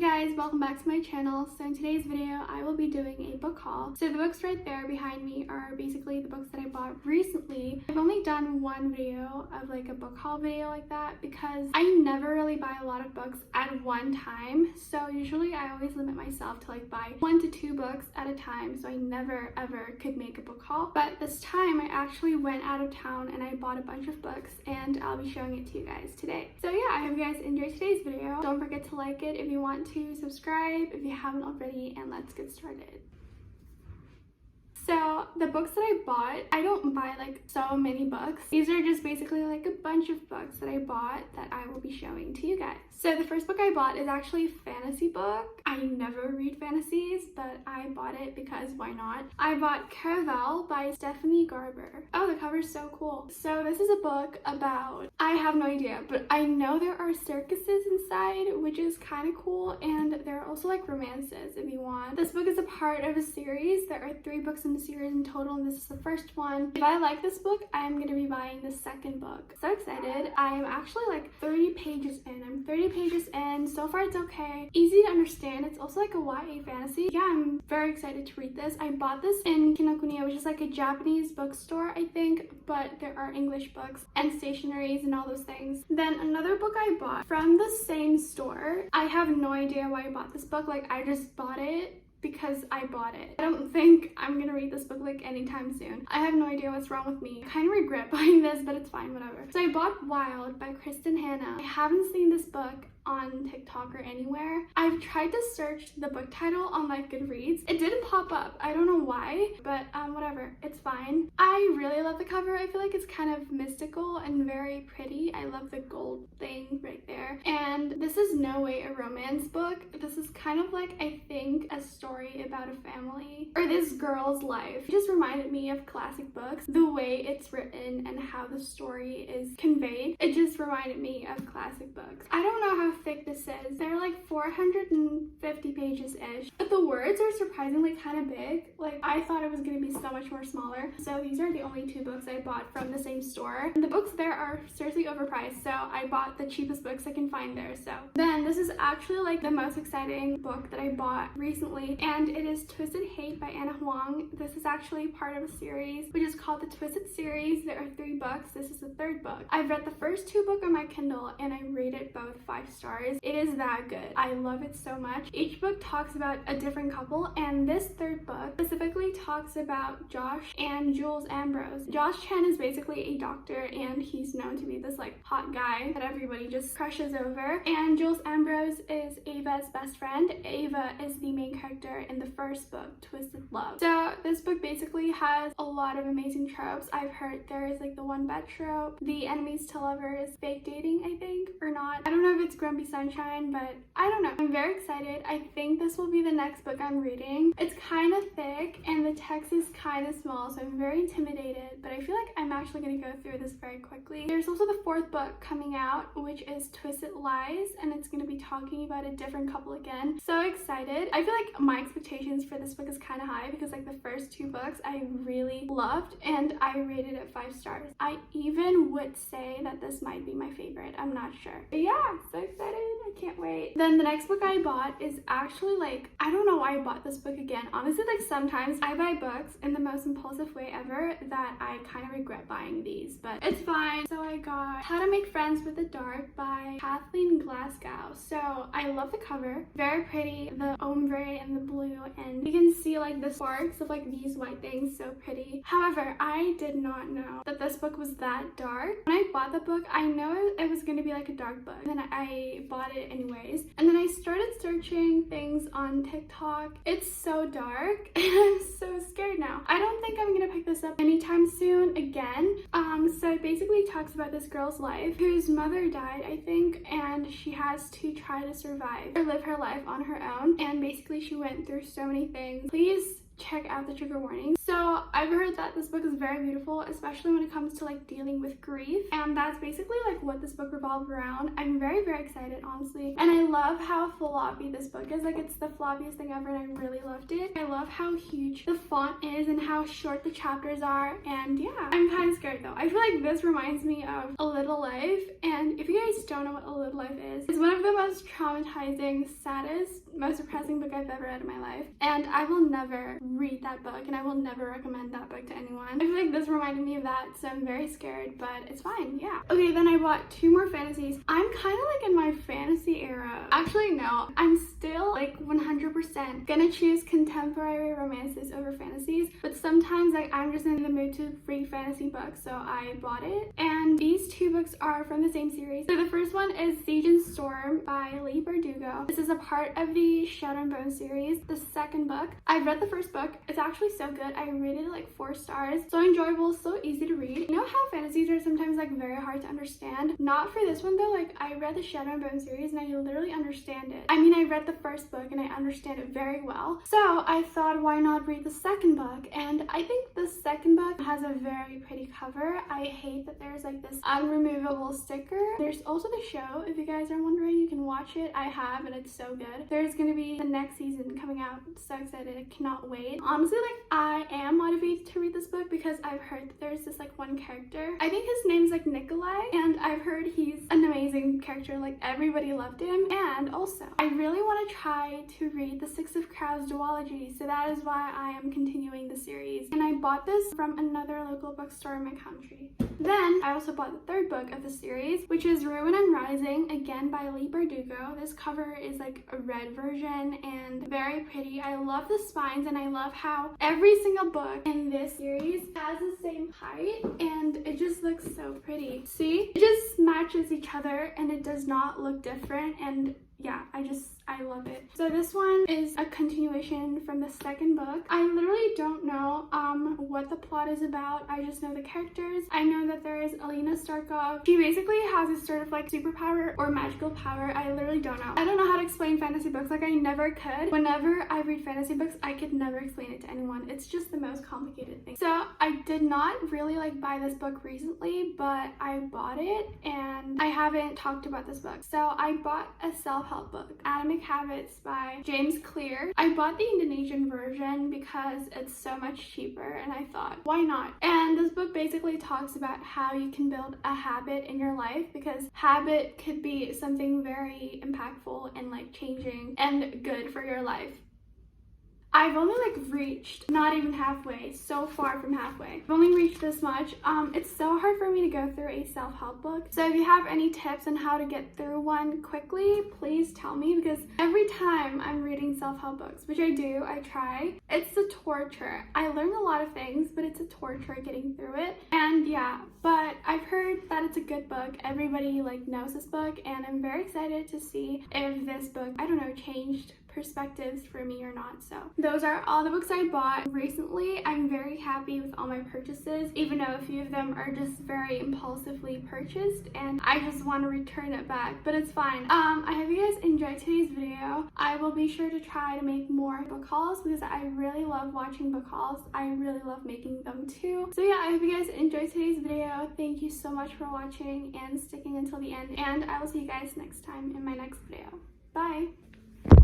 guys, welcome back to my channel. So in today's video I will be doing a book haul. So the books right there behind me are basically the books that I bought recently. I've only done one video of like a book haul video like that because I never really buy a lot of books at one time. So usually I always limit myself to like buy 1 to 2 books at a time, so I never ever could make a book haul. But this time I actually went out of town and I bought a bunch of books and I'll be showing it to you guys today. So yeah, I hope you guys enjoyed today's video. Don't forget to like it if you want to, subscribe if you haven't already, and let's get started. So the books that I bought, I don't buy like so many books. These are just basically like a bunch of books that I bought that I will be showing to you guys. So the first book I bought is actually a fantasy book. I never read fantasies, but I bought it because why not? I bought Caraval by Stephanie Garber. Oh, the cover's so cool. So this is a book about, I have no idea, but I know there are circuses inside, which is kind of cool, and there are also like romances if you want. This book is a part of a series. There are 3 books in the series in total, and this is the first one. If I like this book, I'm gonna be buying the second book. So excited. I am actually like 30 pages in. I'm 30 pages in. So far it's okay. Easy to understand. It's also like a YA fantasy. Yeah, I'm very excited to read this. I bought this in Kinokuniya, which is like a Japanese bookstore, I think, but there are English books and stationaries and all those things. Then another book I bought from the same store. I have no idea why I bought this book. Like, I just bought it because I bought it. I don't think I'm gonna read this book like anytime soon. I have no idea what's wrong with me. I kind of regret buying this, but it's fine, whatever. So I bought Wild by Kristen Hanna. I haven't seen this book on TikTok or anywhere. I've tried to search the book title on like Goodreads. It didn't pop up. I don't know why, but whatever, it's fine. I really love the cover. I feel like it's kind of mystical and very pretty. I love the gold thing right there. And this is no way a romance book. This is kind of like, I think, a story about a family or this girl's life. It just reminded me of classic books. The way it's written and how the story is conveyed, it just reminded me of classic books. I don't know how thick this is. They're like 450 pages ish, but the words are surprisingly kind of big. Like, I thought it was going to be so much more smaller. So these are the only 2 books I bought from the same store. And the books there are seriously overpriced, so I bought the cheapest books I can find there. So then this is actually like the most exciting book that I bought recently, and it is Twisted Hate by Anna Huang. This is actually part of a series which is called the Twisted series. There are 3 books. This is the 3rd book. I've read the first 2 books on my Kindle and I rated both 5 stars. It is that good. I love it so much. Each book talks about a different couple, and this 3rd book specifically talks about Josh and Jules Ambrose. Josh Chen is basically a doctor, and he's known to be this like hot guy that everybody just crushes over. And Jules Ambrose is Ava's best friend. Ava is the main character in the first book, Twisted Love. So this book basically has a lot of amazing tropes. I've heard there is like the one bed trope, the enemies to lovers, fake dating, I think, or not. I don't know if it's Grumpy Sunshine, but I don't know. I'm very excited. I think this will be the next book I'm reading. It's kind of thick and the text is kind of small, so I'm very intimidated, but I feel like I'm actually going to go through this very quickly. There's also the 4th book coming out, which is Twisted Lies, and it's going to be talking about a different couple again. So excited. I feel like my expectations for this book is kind of high because like the first 2 books I really loved and I rated it 5 stars. I even would say that this might be my favorite. I'm not sure. But yeah, so excited. I can't wait. Then the next book I bought is actually like, I don't know why I bought this book again. Honestly, like sometimes I buy books in the most impulsive way ever that I kind of regret buying these, but it's fine. So I got How to Make Friends with the Dark by Kathleen Glasgow. So I love the cover. Very pretty. The ombre and the blue, and you can see like the sparks of like these white things. So pretty. However, I did not know that this book was that dark. When I bought the book, I know it was going to be like a dark book. And then I bought it anyways, and then I started searching things on TikTok. It's so dark and I'm so scared now. I don't think I'm gonna pick this up anytime soon again. So it basically talks about this girl's life whose mother died, I think, and she has to try to survive or live her life on her own, and basically she went through so many things. Please check out the trigger warning. So I've heard that this book is very beautiful, especially when it comes to like dealing with grief, and that's basically like what this book revolves around. I'm very excited, honestly, and I love how floppy this book is. Like, it's the floppiest thing ever, and I really loved it. I love how huge the font is and how short the chapters are, and yeah, I'm kind of scared though. I feel like this reminds me of A Little Life, and if you guys don't know what A Little Life is, it's one of the most traumatizing, saddest, most depressing book I've ever read in my life, and I will never read that book, and I will never recommend that book to anyone. I feel like this reminded me of that, so I'm very scared, but it's fine, yeah. Okay, then I bought 2 more fantasies. I'm kind of like in my fantasy era. Actually, no, I'm still like 100% gonna choose contemporary romances over fantasies, but sometimes like I'm just in the mood to read fantasy books, so I bought it. And these 2 books are from the same series. So the first one is Siege and Storm by Leigh Bardugo. This is a part of the Shadow and Bone series. The second book, I've read the first book. It's actually so good. I rated it like 4 stars. So enjoyable, so easy to read. You know how fantasies are sometimes like very hard to understand? Not for this one though. Like, I read the Shadow and Bone series and I literally understand it. I mean, I read the first book and I understand it very well. So I thought, why not read the second book? And I think the second book has a very pretty cover. I hate that there's like this unremovable sticker. There's also the show. If you guys are wondering, you can watch it. I have, and it's so good. There's gonna be the next season coming out. I'm so excited. I cannot wait. Honestly, like, I am motivated to read this book because I've heard that there's this like one character. I think his name's like Nikolai, and I've heard he's an amazing character. Like, everybody loved him. And also, I really want to try to read the Six of Crows duology, so that is why I am continuing the series. And I bought this from another local bookstore in my country. Then I also bought the third book of the series, which is Ruin and Rising, again by Leigh Bardugo. This cover is like a red version and very pretty. I love the spines, and I love how every single book in this series has the same height, and it just looks so pretty. See? It just matches each other and it does not look different, and yeah, I love it. So this one is a continuation from the second book. I literally don't know what the plot is about. I just know the characters. I know that there is Alina Starkov. She basically has this sort of like superpower or magical power. I literally don't know. I don't know how to explain fantasy books. Like, I never could. Whenever I read fantasy books, I could never explain it to anyone. It's just the most complicated thing. So I did not really like buy this book recently, but I bought it and I haven't talked about this book. So I bought a self-help book, Atomic Habits by James Clear. I bought the Indonesian version because it's so much cheaper, and I thought, why not? And this book basically talks about how you can build a habit in your life, because habit could be something very impactful and like changing and good for your life. I've only like reached not even halfway, so far from halfway. I've only reached this much. It's so hard for me to go through a self-help book. So if you have any tips on how to get through one quickly, please tell me, because every time I'm reading self-help books, which I do, I try, it's a torture. I learn a lot of things, but it's a torture getting through it. And yeah, but I've heard that it's a good book. Everybody like knows this book, and I'm very excited to see if this book, I don't know, changed perspectives for me or not. So those are all the books I bought recently. I'm very happy with all my purchases, even though a few of them are just very impulsively purchased and I just want to return it back, but it's fine. I hope you guys enjoyed today's video. I will be sure to try to make more book hauls because I really love watching book hauls. I really love making them too. So yeah, I hope you guys enjoyed today's video. Thank you so much for watching and sticking until the end, and I will see you guys next time in my next video. Bye!